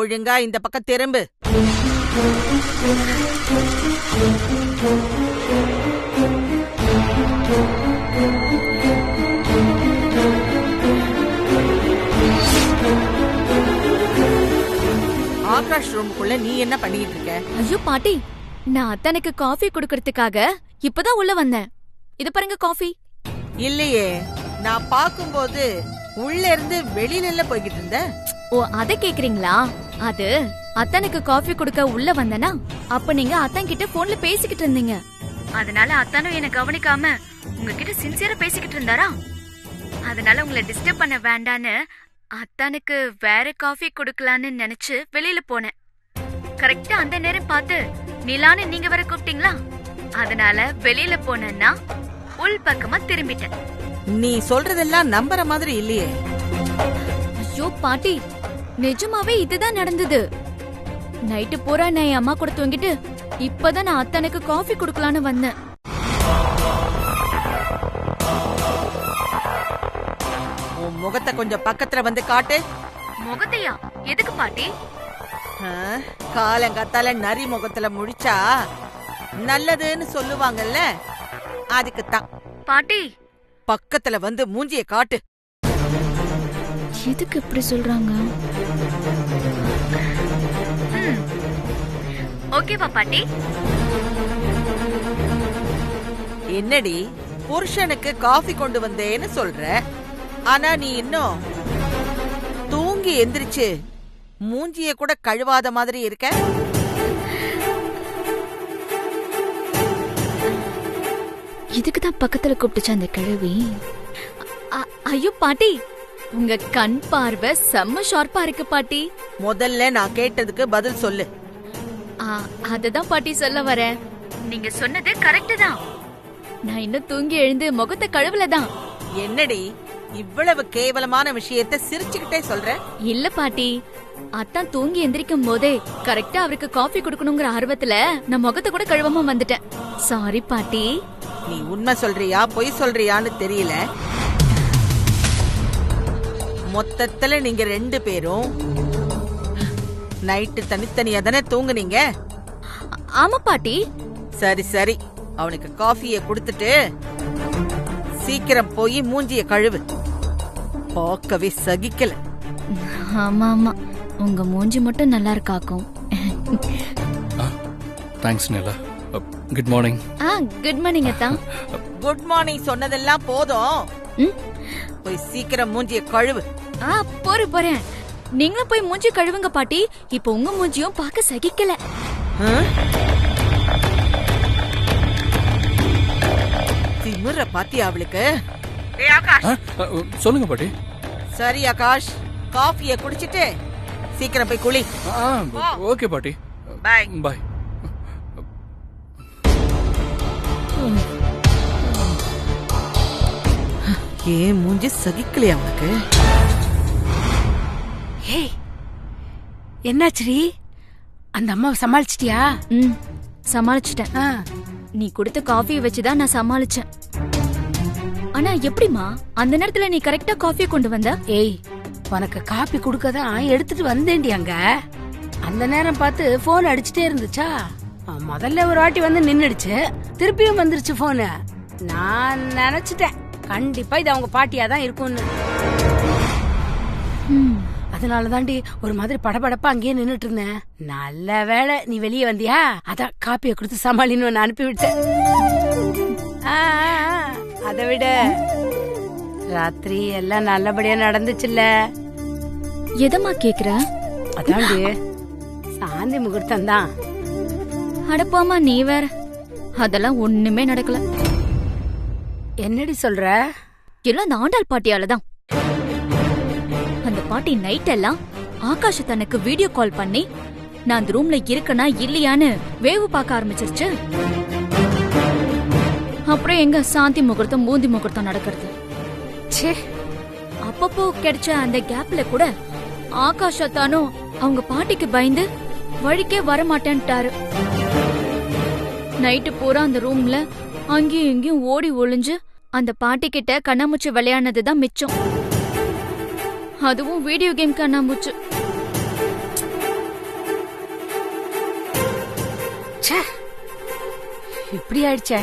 ஒழுங்கா இந்த பக்கம் திரும்பு. ஆகாஷ் ரூமுக்குள்ள நீ என்ன பண்ணிட்டு இருக்க? ஐயோ பாட்டி, நான் அத்தனுக்கு காஃபி குடுக்கறதுக்காக இப்பதான் உள்ள வந்தேன். இது பாருங்க காஃபி. இல்லையே, நான் பாக்கும்போது உள்ள இருந்து வெளியில போய்கிட்டு இருந்த. ஓ, அத கேக்குறீங்களா? அது அத்தனுக்கு காஃபி குடுக்க உள்ள வந்தனா, அப்ப நீங்க அத்தன் கிட்ட போன்ல பேசிக்கிட்டு இருந்தீங்க. அதனால அத்தனும் என்ன கவனிக்காம உங்ககிட்ட சின்சியரா பேசிக்கிட்டு இருந்தாரா? அதனால உங்களை டிஸ்டர்ப் பண்ண வேண்டான்னு அத்தானுக்கு வேற காஃபி குடுக்கலான்னு நினைச்சு வெளியில போனேன். கரெக்டா அந்த நேரம் பார்த்து நிலான்னு நீங்க வர கூப்பிட்டீங்களா? அதனால வெளியில போனேன்னா உள் பக்கமா திரும்பிட்டேன். நீ சொல்றதெல்லாம் நம்புற மாதிரி இல்லையே. ஐயோ பாட்டி, நிஜமாவே இதுதான் நடந்தது. நைட்டு பூரா நான் என் அம்மா கூட தூங்கிட்டு இப்பதான் நான் அத்தனுக்கு காஃபி குடுக்கலான்னு வந்தேன். உன் முகத்தை கொஞ்சம் பக்கத்துல வந்து காட்டு. முகத்தையா? எதுக்கு பாட்டி? காலங்காத்தால நரி முகத்துல முடிச்சா நல்லதுன்னு சொல்லுவாங்கல்ல, அதுக்குத்தான். பாட்டி பக்கத்துல வந்து மூஞ்சிய காட்டு. எதுக்கு இப்படி சொல்றாங்க? ஓகேவா பாட்டி? என்னடி புருஷனுக்கு காஃபி கொண்டு வந்தேன்னு சொல்ற, ஆனா நீ இன்னும் தூங்கி எந்திரிச்சு மூஞ்சிய கூட கழுவாத மாதிரி இருக்க. இதுக்குதான் பக்கத்துல கூப்பிட்டுச்சு அந்த கிழவி. ஐயோ பாட்டி, உங்க கண் பார்வை செம்ம ஷார்ப்பா இருக்கு பாட்டி. முதல்ல நான் கேட்டதுக்கு பதில் சொல்லு. அததான் பாட்டி சொல்ல வரேன். நீங்க சொன்னது கரெக்ட் தான். நான் இன்னும் தூங்கி எழுந்து முகத்தை கழுவலதான். என்னடி இவ்வளவு கேவலமான விஷயத்தை சிரிச்சுக்கிட்டே சொல்ற? இல்ல பாட்டி, அத்தான் தூங்கி எந்திரிக்கும் போதே கரெக்டா அவருக்கு காஃபி குடுக்கணுங்கிற ஆர்வத்துல நான் முகத்தை கூட கழுவாம வந்துட்டேன். சாரி பாட்டி. நீ உண்மை சொல்றியா பொய் சொல்றியான்னு தெரியல. மொத்தத்துல நீங்க ரெண்டு பேரும் நைட்டு தனித்தனியா தானே தூங்குனீங்க? ஆமா பாட்டி. சரி சரி, அவனுக்கு காஃபிய குடுத்துட்டு சீக்கிரம் போய் மூஞ்சிய கழுவு. பார்க்கவே சகிக்கல. ஆமா ஆமா, உங்க மூஞ்சி மட்டும் நல்லா இருக்காக்கும். Thanks Nila. Good morning. Good morning அத்தா. குட் மார்னிங் சொன்னதெல்லாம் போதும், போய் சீக்கிரம் மூஞ்சிய கழுவு. போறேன். நீங்களும் போய் மூஞ்சி கழுவுங்க பாட்டி. இப்ப உங்க மூஞ்சியும் பார்க்க சகிக்கல. திமிர பாத்தியா அவளுக்கு? சொல்லுங்க பாட்டி. சரி ஆகாஷ், காஃபிய குடிச்சிட்டு சீக்கிரம் போய் குளி. ஓகே பாட்டி. பாய் பாய். ஏன் மூஞ்சி சகிக்கலையா அவனுக்கு? என்னாச்சுரி? அந்த அம்மாவை சமாளிச்சிட்டியா? சமாளிச்சிட்டேன். நீ கொடுத்த காஃபியை வச்சுதான் நான் சமாளிச்சேன். ஆனா எப்படிமா அந்த நேரத்துல நீ கரெக்டா காஃபி கொண்டு வந்த? ஏய், உனக்கு காபி குடுக்கதான் எடுத்துட்டு வந்தேன்டி. அங்க அந்த நேரம் பார்த்து போன் அடிச்சுட்டே இருந்துச்சா, முதல்ல ஒரு வாட்டி வந்து நின்னுடுச்சு, திருப்பியும் வந்துருச்சு போனு. நான் நினைச்சிட்டேன் கண்டிப்பா இது அவங்க பாட்டியாதான் இருக்கும்னு. அதனாலதாண்டி ஒரு மாதிரி படபடப்பா அங்கேயே நின்னுட்டு இருந்தேன். நல்ல வேளை நீ வெளியே வந்தியா, அதான் காப்பியை கொடுத்து சமாளின்னு அனுப்பி விட்டேன். அதை விட ராத்திரி எல்லாம் நல்லபடியா நடந்துச்சுல்ல? எதமா கேக்குற? அதாண்டி சாந்தி முகூர்த்தம் தான். அடப்பாமா நீ வேற, அதெல்லாம் ஒண்ணுமே நடக்கல. என்னடி சொல்ற? எல்லாம் அந்த ஆண்டாள் பாட்டியாலதான். அந்த பாட்டி நைட் எல்லாம் ஆகாஷ தனக்கு வீடியோ கால் பண்ணி நான் அந்த ரூம்ல இருக்கனா இல்லையான்னு வேவு பார்க்க ஆரம்பிச்சிருச்சு. அப்புறம் எங்க சாந்தி முகூர்த்தம் பூந்தி முகூர்த்தம் நடக்கிறது. அப்பப்போ கிடைச்ச அந்த கேப்ல கூட ஆகாஷத்தானும் அவங்க பாட்டிக்கு பயந்து வழிக்கே வரமாட்டேன்ட்டாரு. நைட்டு பூரா அந்த ரூம்ல அங்கேயும் இங்கேயும் ஓடி ஒளிஞ்சு அந்த பாட்டி கிட்ட கண்ணாமூச்சி விளையாடுனதுதான் மிச்சம். அதுவும் வீடியோ கேம் கண்ணாமூச்சு. ச்சே, இப்படி ஆயிடுச்சே.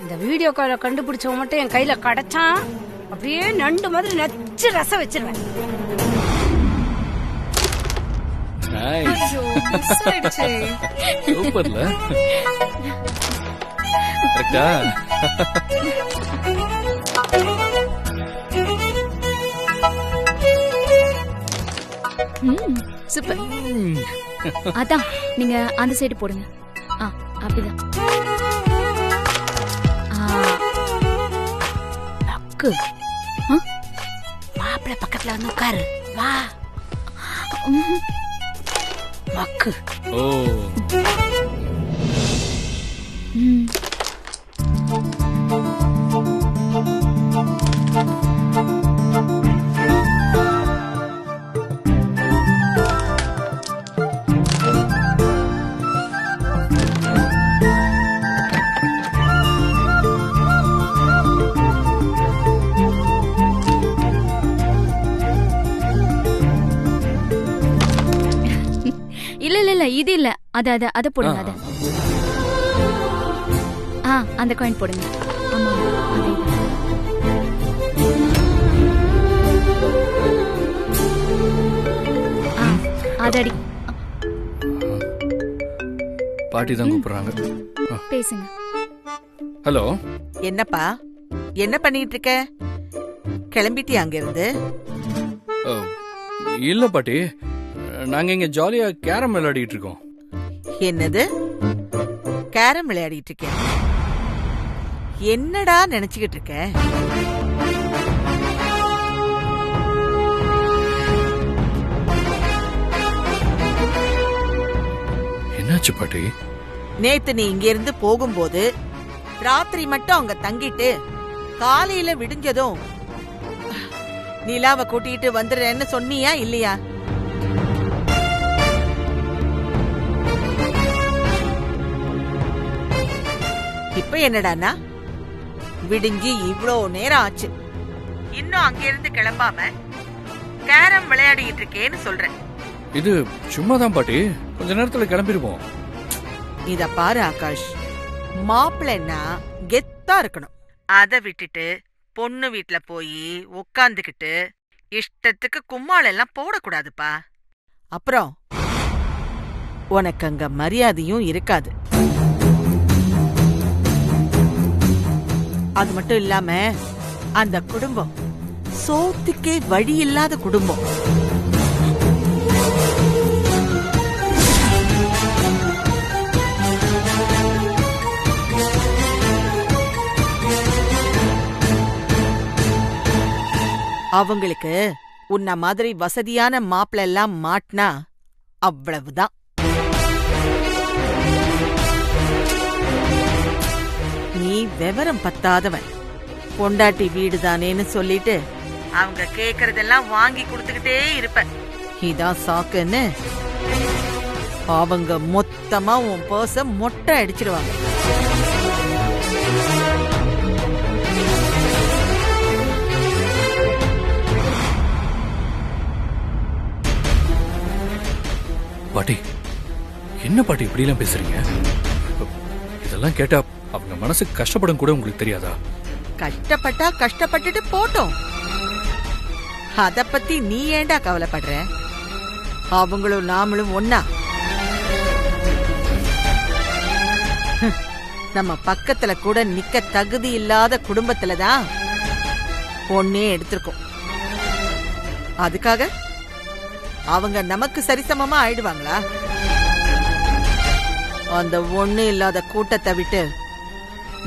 இந்த வீடியோ காலை கண்டுபிடிச்சவன் மட்டும் என் கையில கிடைச்சான், அப்படியே நண்டு மாதிரி நச்சு ரசம் வச்சிருவேன். நைஸ் சூப்பர்ல கரெக்ட்டா சூப்பர். அதான் நீங்க அந்த சைடு போடுங்க. அப்படிதான். மக்கு, மாப்பிள்ளை பக்கத்துல வந்து உட்காரு. வா மக்கு. ஓ இல்ல இது இல்ல, அத போடுங்க. அத அந்த காயின் போடுங்க. ஆமா அதடி. பாட்டி தான் கூப்பிடுறாங்க. பேசுங்க. ஹலோ. என்னப்பா, என்ன பண்ணிட்டு இருக்க? கிளம்பிட்டியா அங்க இருந்து? இல்ல பாட்டி, நாங்க இங்க ஜாலியா கேரம் விளையாடிட்டு இருக்கோம். என்னது, கேரம் விளையாடிட்டு இருக்கேன்? என்னடா நினைச்சுக்கிட்டு இருக்க? என்னாச்சு பாட்டி? நேத்து நீ இங்க இருந்து போகும்போது ராத்திரி மட்டும் அங்க தங்கிட்டு காலையில விடிஞ்சதும் நிலாவை கூட்டிட்டு வந்துடுறேன்னு சொன்னியா இல்லையா? இப்ப என்னடானா விடிஞ்சு இவ்ளோ நேரம் ஆச்சு, இன்னும் அங்க இருந்து கிளம்பாம கேரம் விளையாடிட்டு இருக்கேன்னு சொல்றேன். இது சும்மாதான் பாட்டி, கொஞ்ச நேரத்துல கிளம்பிருப்போம். இத பாரு ஆகாஷ், மாப்பிள்ளைன்னா கெத்தா இருக்கணும். அத விட்டுட்டு பொண்ணு வீட்ல போய் உக்காந்துக்கிட்டு இஷ்டத்துக்கு கும்மாள் எல்லாம் போடக்கூடாதுப்பா. அப்புறம் உனக்கு அங்க மரியாதையும் இருக்காது. அது மட்டும் இல்லாம அந்த குடும்பம் சோத்துக்கே வழி இல்லாத குடும்பம். அவங்களுக்கு உன்ன மாதிரி வசதியான மாப்பிள்ள எல்லாம் மாட்டினா அவ்வளவுதான். நீ விவரம் பத்தாதவன். பொண்டாட்டி வீடுதானேன்னு சொல்லிட்டு அவங்க கேக்குறதெல்லாம் வாங்கி கொடுத்துக்கிட்டே இருப்ப. இதான் சாக்குன்னு அவங்க மொத்தமா உன் பர்ஸ மொட்டை அடிச்சிடுவாங்க. பாட்டி, என்ன பாட்டி இப்படி எல்லாம் பேசுறீங்க? இதெல்லாம் கேட்டா அவங்க மனசு கஷ்டப்படும் கூட உங்களுக்கு தெரியாதா? கஷ்டப்பட்டா கஷ்டப்பட்டுட்டு போட்டோம். அத பத்தி நீ ஏண்டா கவலைப்படுற? அவங்களும் நாமளும் ஒன்னா. நம்ம பக்கத்துல கூட நிக்க தகுதி இல்லாத குடும்பத்துலதான் பொண்ணே எடுத்திருக்கோம். அதுக்காக அவங்க நமக்கு சரிசமமா ஆயிடுவாங்களா? அந்த ஒண்ணு இல்லாத கூட்டத்தை விட்டு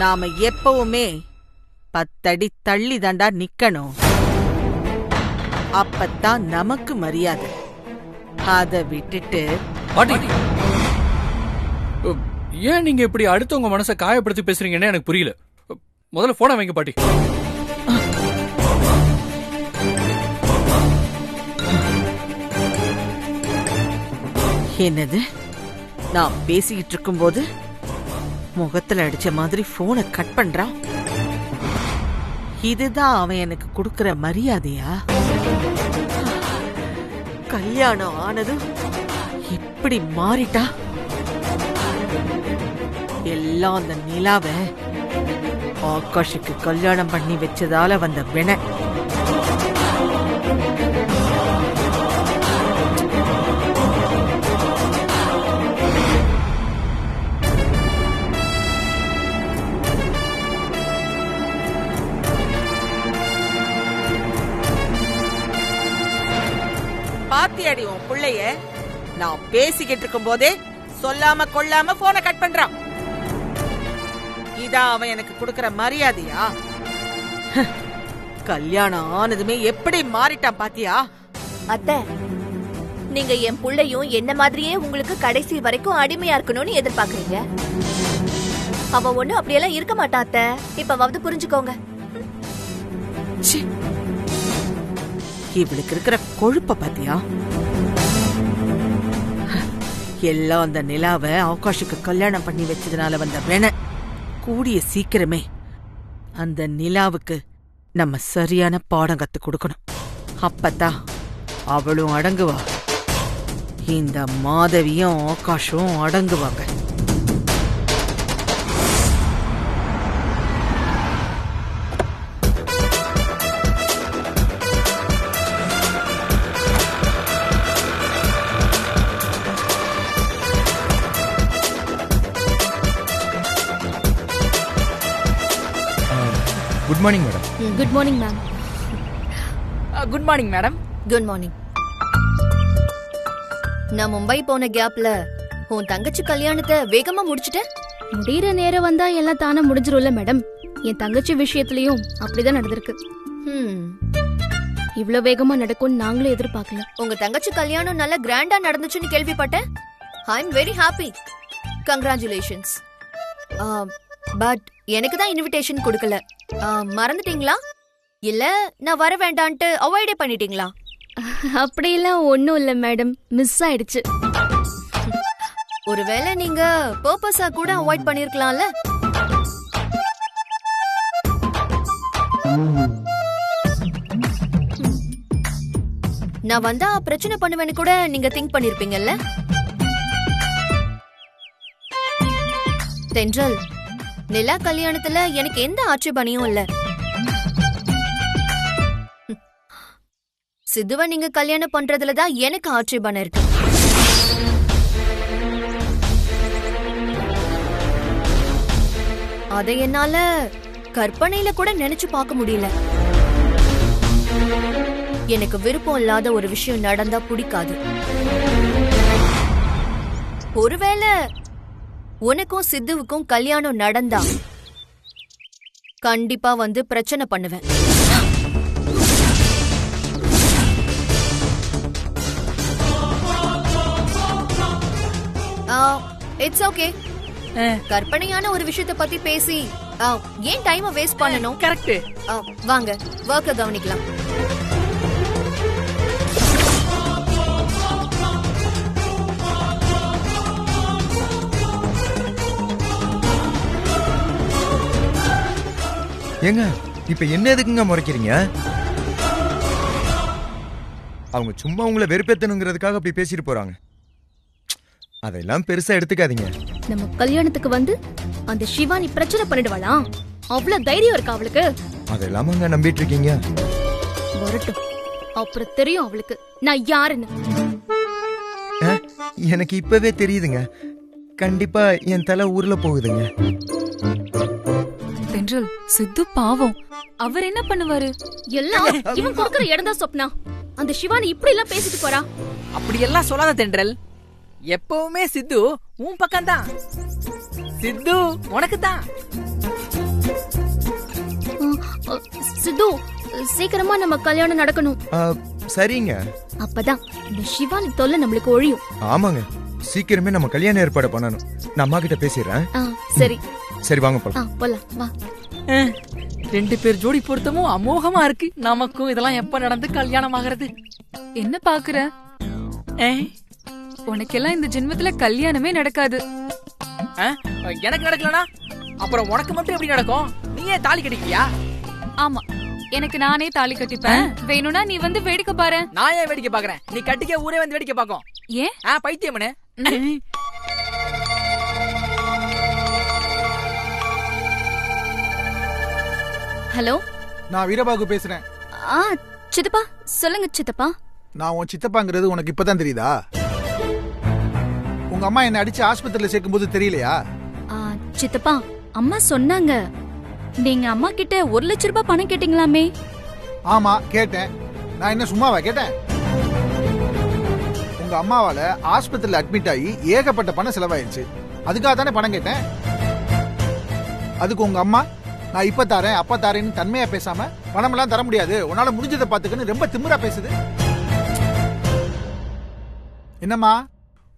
நாம எப்பவுமே 10 அடி தள்ளி தாண்டா நிக்கணும். அப்பத்தான் நமக்கு மரியாதை. அத விட்டுட்டு பாட்டி, ஏன் நீங்க இப்படி அடுத்தவங்க மனசை காயப்படுத்தி பேசுறீங்கன்னு எனக்கு புரியல. முதல்ல போன வைங்க பாட்டி. என்னது, நான் பேசிக்கிட்டு இருக்கும்போது முகத்துல அடிச்ச மாதிரி போனை கட் பண்றான். இதுதான் அவன் எனக்கு கொடுக்கிற மரியாதையா? கல்யாணம் ஆனதும் இப்படி மாறிட்டா? எல்லாம் அந்த நிலாவ ஆகாஷுக்கு கல்யாணம் பண்ணி வச்சதால வந்த வினை. பாத்தியாடி உன் புள்ளைய? நான் பேசிக்கிட்டு இருக்கும் போதே சொல்லாம கொள்ளாம போனை கட் பண்றான். இதான் அவன் எனக்கு கொடுக்கற மரியாதையா? கல்யாணம் ஆனதுமே எப்படி மாறிட்டான் பாத்தியா? அத்தை, நீங்க என் புள்ளையும் என்ன மாதிரியே உங்களுக்கு கடைசி வரைக்கும் அடிமையா இருக்கணும்னு எதிர்பார்க்கறீங்க. அவன் ஒண்ணும் அப்படியெல்லாம் இருக்க மாட்டான் அத்தை. இப்பவாவது புரிஞ்சுக்கோங்க. ச்சீ, இவளுக்கு இருக்கிற கொழுப்ப பாத்தியா? எல்லாம் அந்த நிலாவ ஆகாஷுக்கு கல்யாணம் பண்ணி வச்சதுனால வந்த வினை. கூடிய சீக்கிரமே அந்த நிலாவுக்கு நம்ம சரியான பாடம் கத்து கொடுக்கணும். அப்பத்தான் அவளும் அடங்குவா, இந்த மாதவியும் ஆகாஷும் அடங்குவாங்க. Good morning madam. Good morning ma'am. Good morning madam. Good morning. நான் மும்பை போன கேப்ல உன் தங்கச்சி கல்யாணத்தை வேகமா முடிச்சிட்டேன். முடிகிற நேரம் வந்தா எல்லாம் தானே முடிஞ்சிரும்ல மேடம். என் தங்கச்சி விஷயத்திலயும் அப்படிதான் நடந்திருக்கு. இவ்ளோ வேகமா நடக்கும்னு நாங்களும் எதிர்பார்க்கல. உங்க தங்கச்சி கல்யாணம் நல்ல கிராண்டா நடந்துச்சுன்னு கேள்விப்பட்டேன். I am very happy. Congratulations. But எனக்கு தான் இன்விடேஷன் கொடுக்கல. மறந்துட்டீங்களா? இல்ல நான் வர வேண்டான்ட்டு அவாய்டே பண்ணிட்டீங்களா? அப்படியெல்லாம் ஒண்ணும் இல்ல மேடம், மிஸ் ஆயிடுச்சு. ஒருவேளை நீங்க பர்பஸா கூட அவாய்ட் பண்ணிருக்கலாம்ல. நான் வந்தா பிரச்சனை பண்ணுவேன்னு கூட நீங்க திங்க் பண்ணிருப்பீங்கல்ல. தென்றல், நிலா கல்யாணத்துல எனக்கு எந்த ஆட்சேபனையும் இல்ல. சித்துவ நீங்க கல்யாணம் பண்றதுலதான் எனக்கு ஆட்சேபனை இருக்கு. அதை என்னால கற்பனையில கூட நினைச்சு பார்க்க முடியல. எனக்கு விருப்பம் இல்லாத ஒரு விஷயம் நடந்தா பிடிக்காது. ஒருவேளை உனக்கும் சித்துவுக்கும் கல்யாணம் நடந்தா கண்டிப்பா வந்து பிரச்சனை பண்ணுவேன். It's okay. கற்பனையான ஒரு விஷயத்தை பத்தி பேசி ஏன் டைமை வேஸ்ட் பண்ணணும்? கரெக்ட். வாங்க ஒர்க்க கவனிக்கலாம். ஏங்க இப்ப என்ன எதுக்குங்க முறைக்கிறீங்க? அவங்க சும்மா உங்களை வெறுப்பேத்தணுங்கிறதுக்காக அப்படி பேசிட்டு போறாங்க. அதெல்லாம் பெருசா எடுத்துக்காதீங்க. நம்ம கல்யாணத்துக்கு வந்து அந்த சிவானி பிரச்சனை பண்ணிடுவாளா? அவ்வளவு தைரியம் இருக்கா அவளுக்கு? அதெல்லாம் அங்க நம்பிட்டு இருக்கீங்க. வரட்டும், அப்புறம் தெரியும் அவளுக்கு நான் யாருன்னு. எனக்கு இப்பவே தெரியுதுங்க. கண்டிப்பா என் தலை ஊர்ல போகுதுங்க. தென்றல், சித்து பாவம், அவர் என்ன பண்ணுவாரு? எல்லாம் இவன் கொடுக்கிற இடம் தான் சொப்னா. அந்த சிவானி இப்படி எல்லாம் பேசிட்டு போறா. அப்படி எல்லாம் சொல்லாத தென்றல். எப்பவுமே சித்து உன் பக்கம் தான். சித்து உனக்கு தான். சித்து, சீக்கிரமா நம்ம கல்யாணம் நடக்கணும். சரிங்க. அப்பதான் இந்த சிவானி தொல்லை நம்மளுக்கு ஒழியும். ஆமாங்க, சீக்கிரமே நம்ம கல்யாணம் ஏற்பாடு பண்ணணும். நான் அம்மா கிட்ட பேசிடுறேன். சரி சரி, வாங்க போலாம். போலாம் வா. ரெண்டு பேர் ஜோடி பொருத்தமும் அமோகமா இருக்கு. நமக்கும் இதெல்லாம் எப்ப நடந்து கல்யாணம் ஆகிறது? என்ன பாக்குற? உனக்கெல்லாம் இந்த ஜென்மத்துல கல்யாணமே நடக்காது. எனக்கு நடக்கலனா அப்புறம் உனக்கு மட்டும் எப்படி நடக்கும்? நீயே தாலி கட்டிக்கியா? ஆமா, எனக்கு நானே தாலி கட்டிப்பேன். வேணும்னா நீ வந்து வேடிக்கை பாரு. நான் ஏன் வேடிக்கை பாக்குறேன்? நீ கட்டிக்க ஊரே வந்து வேடிக்கை பாக்கும். ஏன்? பைத்தியமனே. ஹலோ. நான் வீரபாகு பேசுறேன். ஆ சித்தப்பா சொல்லுங்க சித்தப்பா. நான் உன் சித்தப்பாங்கிறது உனக்கு இப்பதான் தெரியுதா? உங்க அம்மா என்ன அடிச்சு ஆஸ்பத்திரியில சேர்க்கும் போது தெரியலையா? சித்தப்பா அம்மா சொன்னாங்க நீங்க அம்மா கிட்ட 1 லட்சம் ரூபாய் பணம் கேட்டீங்களாமே. ஆமா கேட்டேன். நான் என்ன சும்மாவா கேட்டேன்? உங்க அம்மாவால ஆஸ்பத்திரியில அட்மிட் ஆகி ஏகப்பட்ட பணம் செலவாயிருச்சு. அதுக்காக தானே பணம் கேட்டேன். அதுக்கு உங்க அம்மா நான் இப்ப தாரேன் அப்ப தாரேன்னு தன்மையா பேசாம பணமெல்லாம் தர முடியாது, உன்னால முடிஞ்சதை பாத்துக்கன்னு ரொம்ப திமிரா பேசுது. என்னம்மா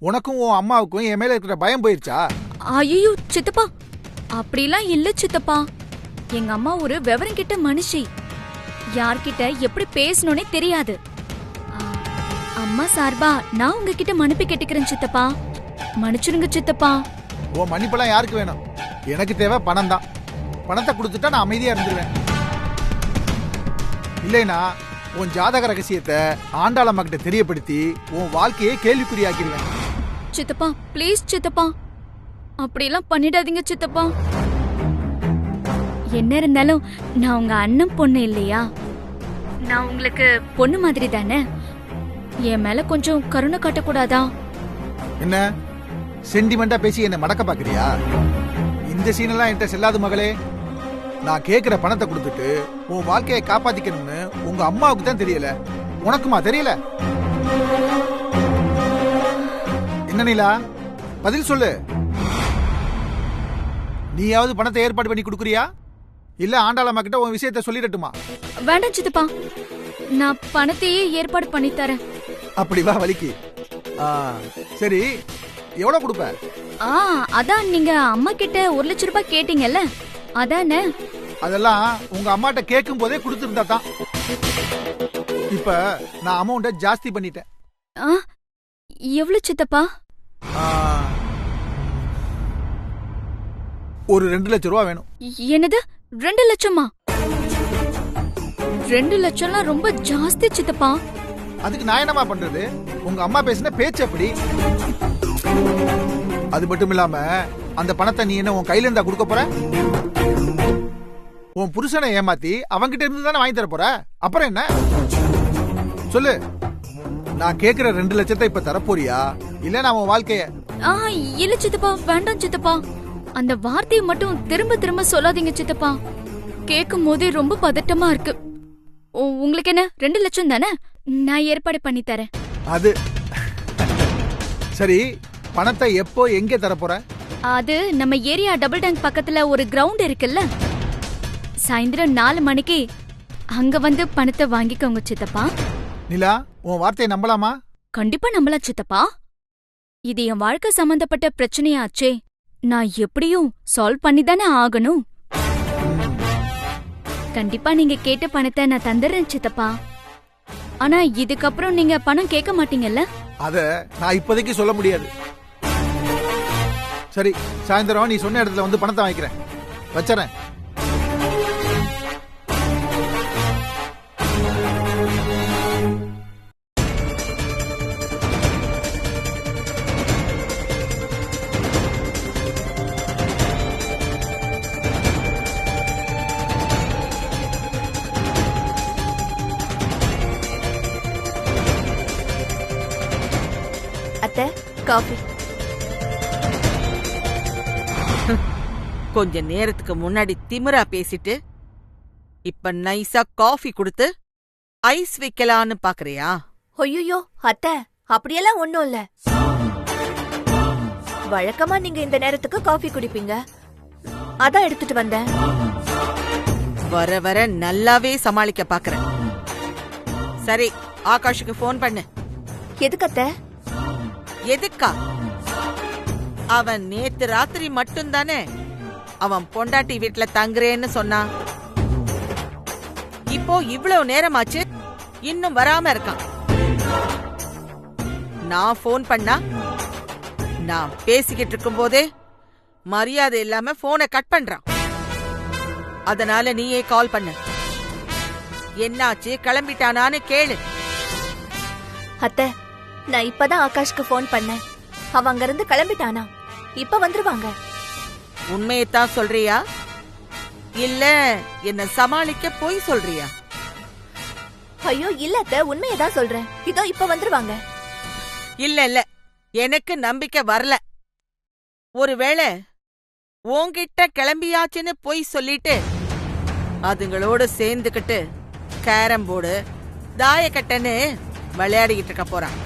உனக்கும் உன் அம்மாவுக்கும் என் மேல இருக்கிற பயம் போயிருச்சா? ஐயோ சித்தப்பா அப்படிலாம் இல்ல சித்தப்பா. எங்க அம்மா ஒரு விவரம் கிட்ட மனுஷி. யார்கிட்ட எப்படி பேசணும்னே தெரியாது. அம்மா சார்பா நான் உங்ககிட்ட மன்னிப்பு கேட்டுக்கிறேன் சித்தப்பா. மன்னிச்சிருங்க சித்தப்பா. உன் மன்னிப்பெல்லாம் யாருக்கு வேணும்? எனக்கு தேவை பணம் தான். பணத்தை கொடுத்துட்டா நான் அமைதியா இருந்துருவேன். இல்லைனா உன் ஜாதக ரகசியத்தை ஆண்டாளம்மா கிட்ட தெரியப்படுத்தி உன் வாழ்க்கையை கேள்விக்குறியாக்கிடுவேன். சித்தப்பா ப்ளீஸ் சித்தப்பா அப்படிலாம் பண்ணிடாதீங்க சித்தப்பா. என்ன இருந்தாலும் நான் உங்க அண்ணன் பொண்ணு இல்லையா? நான் உங்களுக்கு பொண்ணு மாதிரி தானே. என் மேல கொஞ்சம் கருணை காட்டக்கூடாதா? என்ன சென்டிமெண்டா பேசி என்ன மடக்க பாக்குறியா? இந்த சீனெல்லாம் என்கிட்ட செல்லாது மகளே. நான் கேக்குற பணத்தை கொடுத்துட்டு உன் வாழ்க்கையை காப்பாத்திக்கணும்னு உங்க அம்மாவுக்கு தான் தெரியல, உனக்குமா தெரியல? என்ன நீலா பதில் சொல்லு. நீயாவது பணத்தை ஏற்பாடு பண்ணி கொடுக்குறியா இல்ல ஆண்டாளம்மா கிட்ட உன் விஷயத்தை சொல்லிடட்டுமா? வேண்டாம் சித்தப்பா, நான் பணத்தையே ஏற்பாடு பண்ணி தரேன். அப்படி வா வலிக்கு. சரி எவ்வளவு கொடுப்ப? அதான் நீங்க அம்மா கிட்ட 1 லட்சம் ரூபாய் கேட்டீங்கல்ல அதானே. அதெல்லாம் உங்க அம்மாட்ட கேட்கும் போதே கொடுத்துருந்தா தான். இப்ப நான் அமௌண்ட ஜாஸ்தி பண்ணிட்டேன். எவ்வளவு சித்தப்பா? ஒரு 2 லட்சம் ரூபாய் வேணும். என்னது 2 லட்சமா? 2 லட்சம்லாம் ரொம்ப ஜாஸ்தி சித்தப்பா. அதுக்கு நான் என்னமா பண்றது? உங்க அம்மா பேசின பேச்சு அப்படி. அது மட்டும் இல்லாம அந்த பணத்தை நீ என்ன உன் கையில இருந்தா கொடுக்க போற? உன் புருஷனை ஏமாத்தி அவங்கிட்ட இருந்து தானே வாங்கி தர போற. அப்புறம் என்ன சொல்லு. நான் கேக்குற 2 லட்சத்தை இப்ப தரப்போறியா இல்ல நான் உன் வாழ்க்கைய? இல்ல சித்தப்பா, வேண்டாம் சித்தப்பா. அந்த வார்த்தையை மட்டும் திரும்ப திரும்ப சொல்லாதீங்க சித்தப்பா. கேட்கும் போதே ரொம்ப பதட்டமா இருக்கு. உங்களுக்கு என்ன 2 லட்சம் தானே, நான் ஏற்பாடு பண்ணி தரேன். அது சரி, பணத்தை எப்போ எங்க தர போற? அது நம்ம ஏரியா டபுள் டேங்க் பக்கத்துல ஒரு கிரவுண்ட் இருக்குல்ல, சாயந்தரம் 4 மணிக்கு அங்க வந்து பணத்தை வாங்கிக்கோங்க சித்தப்பா. நிலா, உன் வார்த்தையை நம்பலாமா? கண்டிப்பா நம்பலாம் சித்தப்பா. இது என் வாழ்க்கை சம்பந்தப்பட்ட பிரச்சனையாச்சே, நான் எப்படியும் சால்வ் பண்ணி தானே ஆகணும். கண்டிப்பா நீங்க கேட்ட பணத்தை நான் தந்துடுறேன் சித்தப்பா. ஆனா இதுக்கப்புறம் நீங்க பணம் கேட்க மாட்டீங்கல்ல? அத நான் இப்போதைக்கு சொல்ல முடியாது. சரி, சாயந்தரம் நீ சொன்ன இடத்துல வந்து பணத்தை வாங்கிக்கிறேன். வச்சறேன். அத்தை, காஃபி. கொஞ்ச நேரத்துக்கு முன்னாடி திமிரா பேசிட்டு இப்ப நைஸா காஃபி கொடுத்து ஐஸ் வைக்கலான்னு பாக்குறியா? ஐயோ அத்தை, அப்படியெல்லாம் ஒண்ணும் இல்ல. வழக்கமா நீங்க இந்த நேரத்துக்கு காஃபி குடிப்பீங்க, அதான் எடுத்துட்டு வந்தேன். வர வர நல்லாவே சமாளிக்க பாக்குறேன். சரி, ஆகாஷுக்கு போன் பண்ணு. எதுக்கு அத்தை? எதுக்கா? அவன் நேத்து ராத்திரி மட்டும் தானே அவன் பொண்டாட்டி வீட்டுல தங்குறேன்னு சொன்னான். இப்போ இவ்வளவு நேரமாச்சு, இன்னும் வராம இருக்கான். நான் போன் பண்ணா நான் பேசிக்கிட்டு இருக்கும் போதே மரியாதை இல்லாம போனை கட் பண்றான். அதனால நீயே கால் பண்ண. என்னாச்சு, கிளம்பிட்டானான்னு கேளு. அத்தை, நான் இப்பதான் ஆகாஷ்க்கு போன் பண்ணேன். அவன் அங்க இருந்து கிளம்பிட்டானா, இப்ப வந்துருவாங்க. உண்மையத்தான் சொல்றியா இல்ல என்ன சமாளிக்க போய் சொல்றியா? ஐயோ இல்ல அத்தை, உண்மையதான் சொல்றேன். இதோ இப்ப வந்துருவாங்க. இல்ல எனக்கு நம்பிக்கை வரல. ஒருவேளை உன்கிட்ட கிளம்பியாச்சுன்னு போய் சொல்லிட்டு அதுங்களோட சேர்ந்துக்கிட்டு கேரம் போர்டு தாயக்கட்டன்னு விளையாடிக்கிட்டு இருக்க போறான்.